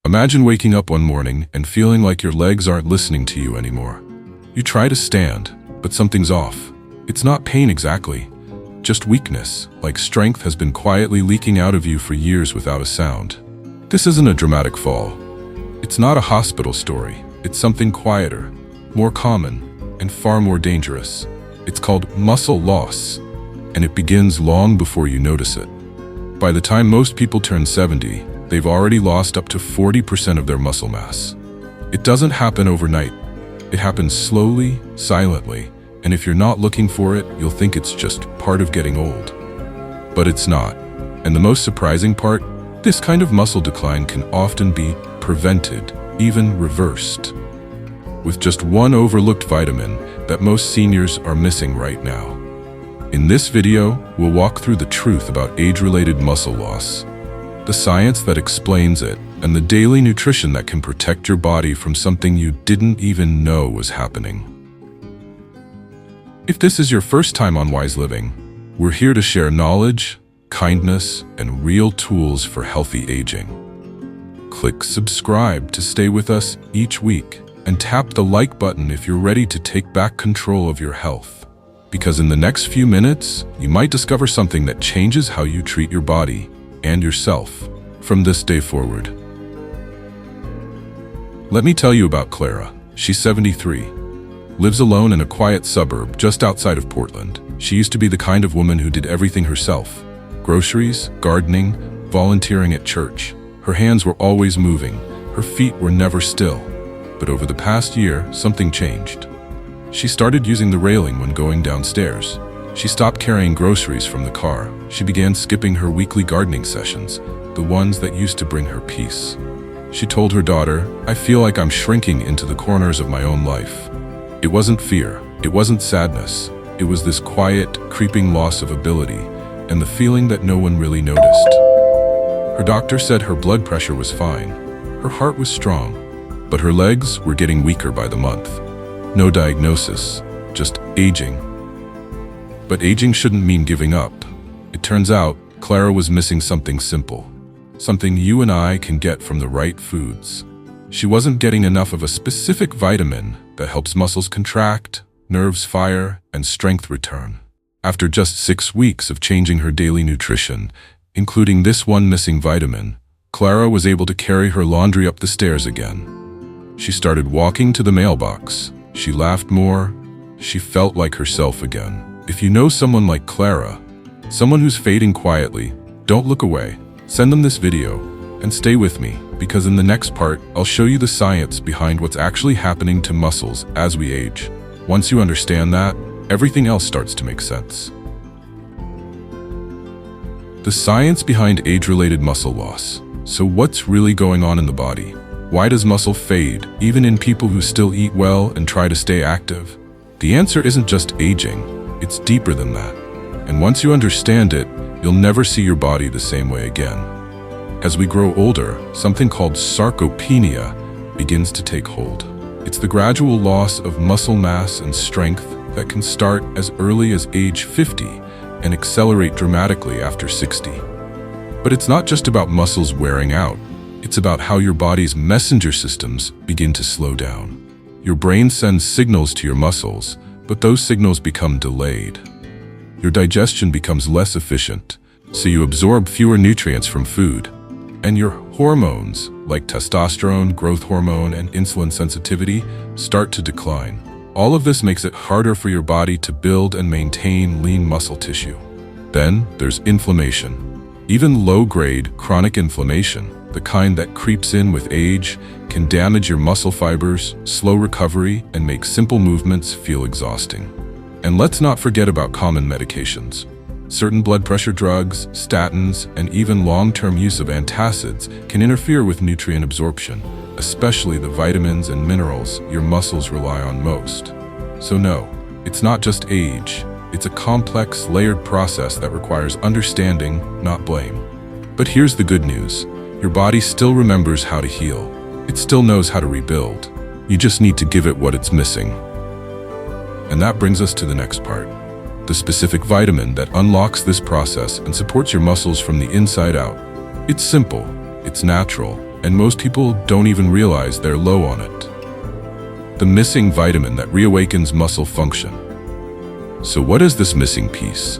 Imagine waking up one morning and feeling like your legs aren't listening to you anymore. You try to stand, but something's off. It's not pain exactly, just weakness, like strength has been quietly leaking out of you for years without a sound. This isn't a dramatic fall. It's not a hospital story. It's something quieter, more common, and far more dangerous. It's called muscle loss, and it begins long before you notice it. By the time most people turn 70, they've already lost up to 40% of their muscle mass. It doesn't happen overnight. It happens slowly, silently, and if you're not looking for it, you'll think it's just part of getting old. But it's not. And the most surprising part, this kind of muscle decline can often be prevented, even reversed, with just one overlooked vitamin that most seniors are missing right now. In this video, we'll walk through the truth about age-related muscle loss, the science that explains it, and the daily nutrition that can protect your body from something you didn't even know was happening. If this is your first time on Wise Living, we're here to share knowledge, kindness, and real tools for healthy aging. Click subscribe to stay with us each week, and tap the like button if you're ready to take back control of your health. Because in the next few minutes, you might discover something that changes how you treat your body and yourself from this day forward. Let me tell you about Clara. She's 73. Lives alone in a quiet suburb just outside of Portland. She used to be the kind of woman who did everything herself. Groceries, gardening, volunteering at church. Her hands were always moving. Her feet were never still. But over the past year, something changed. She started using the railing when going downstairs. She stopped carrying groceries from the car. She began skipping her weekly gardening sessions, the ones that used to bring her peace. She told her daughter, "I feel like I'm shrinking into the corners of my own life." It wasn't fear. It wasn't sadness. It was this quiet, creeping loss of ability, and the feeling that no one really noticed. Her doctor said her blood pressure was fine. Her heart was strong, but her legs were getting weaker by the month. No diagnosis, just aging. But aging shouldn't mean giving up. It turns out, Clara was missing something simple. Something you and I can get from the right foods. She wasn't getting enough of a specific vitamin that helps muscles contract, nerves fire, and strength return. After just 6 weeks of changing her daily nutrition, including this one missing vitamin, Clara was able to carry her laundry up the stairs again. She started walking to the mailbox. She laughed more. She felt like herself again. If you know someone like Clara, someone who's fading quietly, don't look away. Send them this video and stay with me, because in the next part, I'll show you the science behind what's actually happening to muscles as we age. Once you understand that, everything else starts to make sense. The science behind age-related muscle loss. So what's really going on in the body? Why does muscle fade, even in people who still eat well and try to stay active? The answer isn't just aging, it's deeper than that. And once you understand it, you'll never see your body the same way again. As we grow older, something called sarcopenia begins to take hold. It's the gradual loss of muscle mass and strength that can start as early as age 50 and accelerate dramatically after 60. But it's not just about muscles wearing out. It's about how your body's messenger systems begin to slow down. Your brain sends signals to your muscles, but those signals become delayed. Your digestion becomes less efficient, so you absorb fewer nutrients from food. And your hormones, like testosterone, growth hormone, and insulin sensitivity, start to decline. All of this makes it harder for your body to build and maintain lean muscle tissue. Then there's inflammation. Even low-grade chronic inflammation, the kind that creeps in with age, can damage your muscle fibers, slow recovery, and make simple movements feel exhausting. And let's not forget about common medications. Certain blood pressure drugs, statins, and even long-term use of antacids can interfere with nutrient absorption, especially the vitamins and minerals your muscles rely on most. So no, it's not just age. It's a complex, layered process that requires understanding, not blame. But here's the good news. Your body still remembers how to heal. It still knows how to rebuild. You just need to give it what it's missing. And that brings us to the next part. The specific vitamin that unlocks this process and supports your muscles from the inside out. It's simple, it's natural, and most people don't even realize they're low on it. The missing vitamin that reawakens muscle function. So what is this missing piece?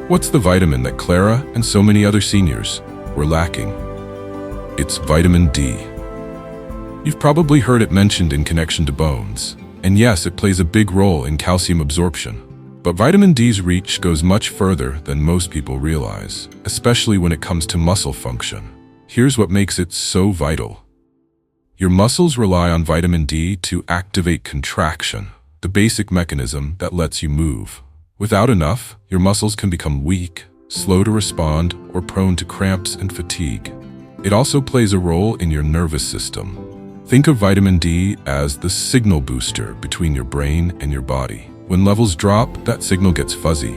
What's the vitamin that Clara and so many other seniors were lacking? It's vitamin D. You've probably heard it mentioned in connection to bones, and yes, it plays a big role in calcium absorption. But vitamin D's reach goes much further than most people realize, especially when it comes to muscle function. Here's what makes it so vital. Your muscles rely on vitamin D to activate contraction, the basic mechanism that lets you move. Without enough, your muscles can become weak, slow to respond, or prone to cramps and fatigue. It also plays a role in your nervous system. Think of vitamin D as the signal booster between your brain and your body. When levels drop, that signal gets fuzzy.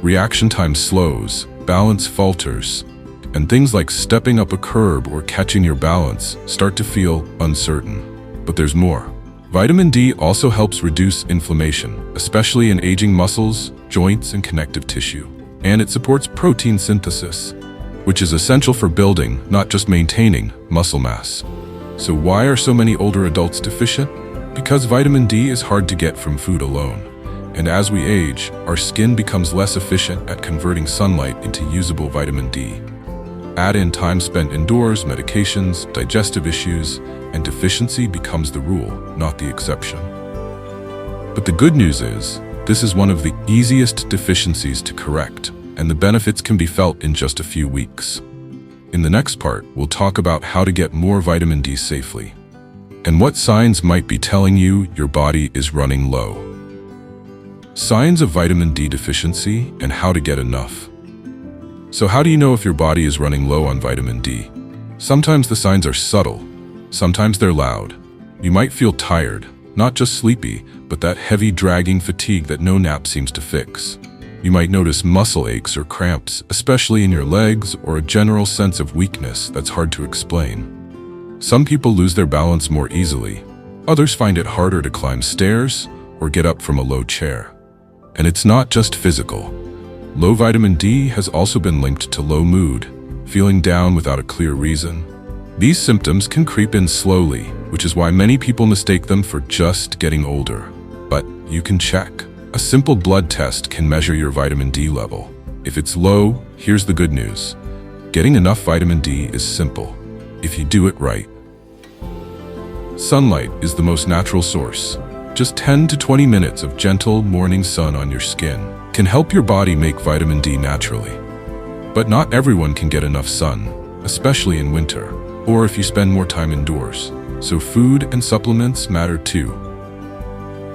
Reaction time slows, balance falters, and things like stepping up a curb or catching your balance start to feel uncertain. But there's more. Vitamin D also helps reduce inflammation, especially in aging muscles, joints, and connective tissue. And it supports protein synthesis, which is essential for building, not just maintaining, muscle mass. So why are so many older adults deficient? Because vitamin D is hard to get from food alone. And as we age, our skin becomes less efficient at converting sunlight into usable vitamin D. Add in time spent indoors, medications, digestive issues, and deficiency becomes the rule, not the exception. But the good news is, this is one of the easiest deficiencies to correct, and the benefits can be felt in just a few weeks. In the next part, we'll talk about how to get more vitamin D safely, and what signs might be telling you your body is running low. Signs of vitamin D deficiency and how to get enough. So how do you know if your body is running low on vitamin D? Sometimes the signs are subtle, sometimes they're loud. You might feel tired, not just sleepy, but that heavy dragging fatigue that no nap seems to fix. You might notice muscle aches or cramps, especially in your legs, or a general sense of weakness that's hard to explain. Some people lose their balance more easily. Others find it harder to climb stairs or get up from a low chair. And it's not just physical. Low vitamin D has also been linked to low mood, feeling down without a clear reason. These symptoms can creep in slowly, which is why many people mistake them for just getting older. But you can check. A simple blood test can measure your vitamin D level. If it's low, here's the good news. Getting enough vitamin D is simple, if you do it right. Sunlight is the most natural source. Just 10 to 20 minutes of gentle morning sun on your skin can help your body make vitamin D naturally. But not everyone can get enough sun, especially in winter, or if you spend more time indoors. So food and supplements matter too.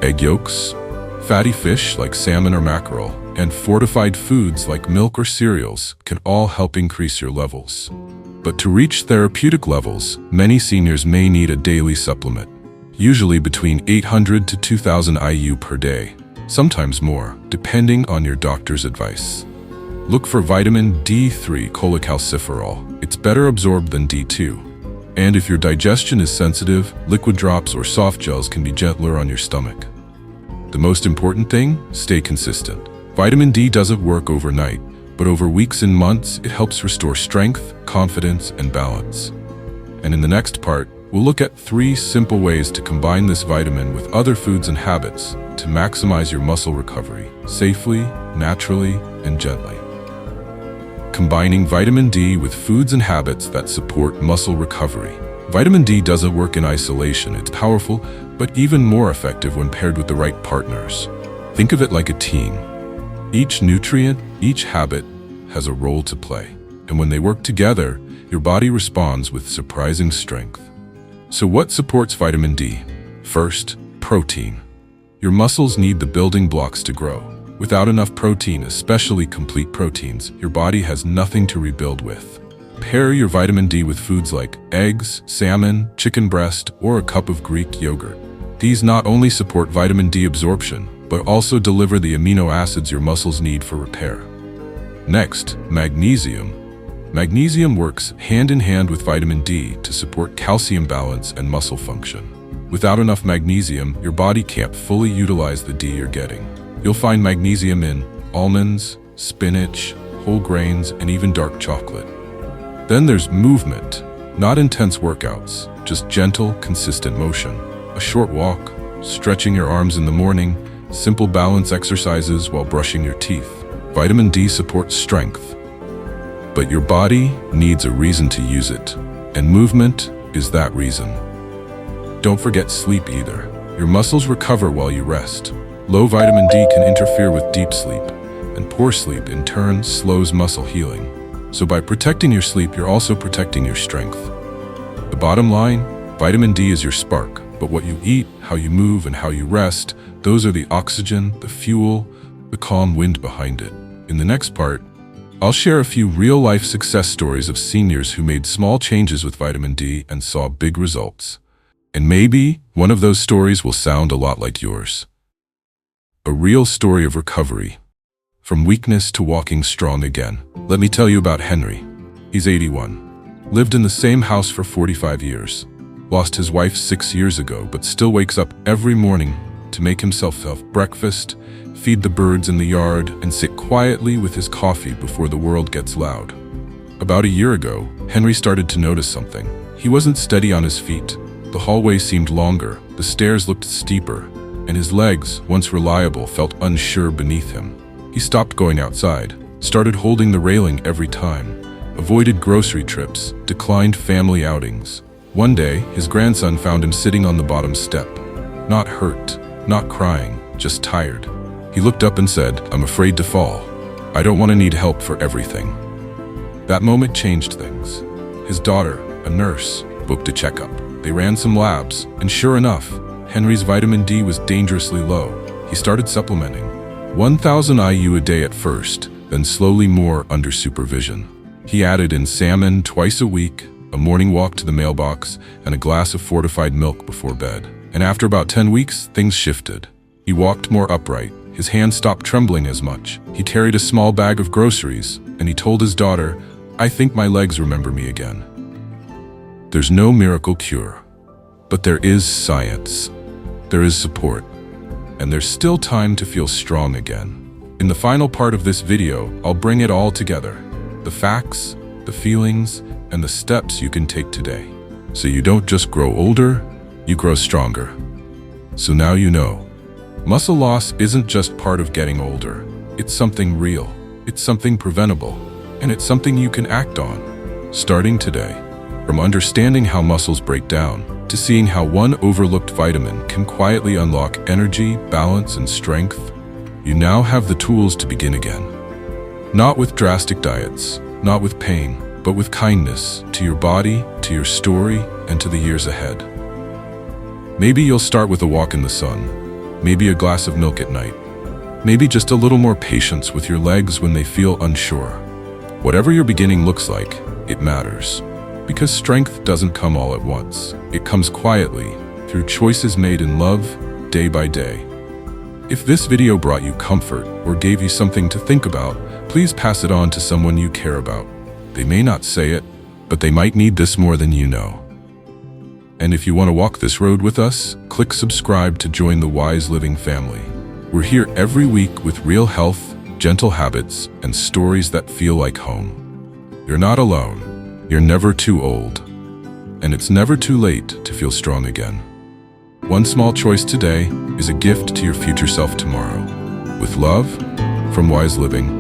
Egg yolks, fatty fish like salmon or mackerel, and fortified foods like milk or cereals can all help increase your levels. But to reach therapeutic levels, many seniors may need a daily supplement, usually between 800 to 2000 IU per day, sometimes more, depending on your doctor's advice. Look for vitamin D3 cholecalciferol. It's better absorbed than D2. And if your digestion is sensitive, liquid drops or soft gels can be gentler on your stomach. The most important thing, stay consistent. Vitamin D doesn't work overnight, but over weeks and months, it helps restore strength, confidence, and balance. And in the next part, we'll look at 3 simple ways to combine this vitamin with other foods and habits to maximize your muscle recovery, safely, naturally, and gently. Combining vitamin D with foods and habits that support muscle recovery. Vitamin D doesn't work in isolation. It's powerful, but even more effective when paired with the right partners. Think of it like a team. Each nutrient, each habit has a role to play. And when they work together, your body responds with surprising strength. So what supports vitamin D? First, protein. Your muscles need the building blocks to grow. Without enough protein, especially complete proteins, your body has nothing to rebuild with. Pair your vitamin D with foods like eggs, salmon, chicken breast, or a cup of Greek yogurt. These not only support vitamin D absorption, but also deliver the amino acids your muscles need for repair. Next, magnesium. Magnesium works hand in hand with vitamin D to support calcium balance and muscle function. Without enough magnesium, your body can't fully utilize the D you're getting. You'll find magnesium in almonds, spinach, whole grains, and even dark chocolate. Then there's movement. Not intense workouts, just gentle, consistent motion. A short walk, stretching your arms in the morning, simple balance exercises while brushing your teeth. Vitamin D supports strength, but your body needs a reason to use it, and movement is that reason. Don't forget sleep either. Your muscles recover while you rest. Low vitamin D can interfere with deep sleep, and poor sleep in turn slows muscle healing. So by protecting your sleep, you're also protecting your strength. The bottom line, vitamin D is your spark, but what you eat, how you move, and how you rest, those are the oxygen, the fuel, the calm wind behind it. In the next part, I'll share a few real-life success stories of seniors who made small changes with vitamin D and saw big results. And maybe one of those stories will sound a lot like yours. A real story of recovery. From weakness to walking strong again. Let me tell you about Henry. He's 81. Lived in the same house for 45 years. Lost his wife 6 years ago, but still wakes up every morning to make himself breakfast, feed the birds in the yard, and sit quietly with his coffee before the world gets loud. About a year ago, Henry started to notice something. He wasn't steady on his feet. The hallway seemed longer, the stairs looked steeper, and his legs, once reliable, felt unsure beneath him. He stopped going outside, started holding the railing every time, avoided grocery trips, declined family outings. One day, his grandson found him sitting on the bottom step. Not hurt, not crying, just tired. He looked up and said, "I'm afraid to fall. I don't want to need help for everything." That moment changed things. His daughter, a nurse, booked a checkup. They ran some labs, and sure enough, Henry's vitamin D was dangerously low. He started supplementing. 1,000 IU a day at first, then slowly more under supervision. He added in salmon twice a week, a morning walk to the mailbox, and a glass of fortified milk before bed. And after about 10 weeks, things shifted. He walked more upright. His hands stopped trembling as much. He carried a small bag of groceries, and he told his daughter, "I think my legs remember me again." There's no miracle cure, but there is science. There is support, and there's still time to feel strong again. In the final part of this video, I'll bring it all together. The facts, the feelings, and the steps you can take today. So you don't just grow older, you grow stronger. So now you know. Muscle loss isn't just part of getting older. It's something real. It's something preventable. And it's something you can act on, starting today. From understanding how muscles break down, to seeing how one overlooked vitamin can quietly unlock energy, balance, and strength, you now have the tools to begin again. Not with drastic diets, not with pain, but with kindness to your body, to your story, and to the years ahead. Maybe you'll start with a walk in the sun, maybe a glass of milk at night, maybe just a little more patience with your legs when they feel unsure. Whatever your beginning looks like, it matters. Because strength doesn't come all at once. It comes quietly, through choices made in love, day by day. If this video brought you comfort or gave you something to think about, please pass it on to someone you care about. They may not say it, but they might need this more than you know. And if you want to walk this road with us, click subscribe to join the Wise Living family. We're here every week with real health, gentle habits, and stories that feel like home. You're not alone. You're never too old. And it's never too late to feel strong again. One small choice today is a gift to your future self tomorrow. With love, from Wise Living.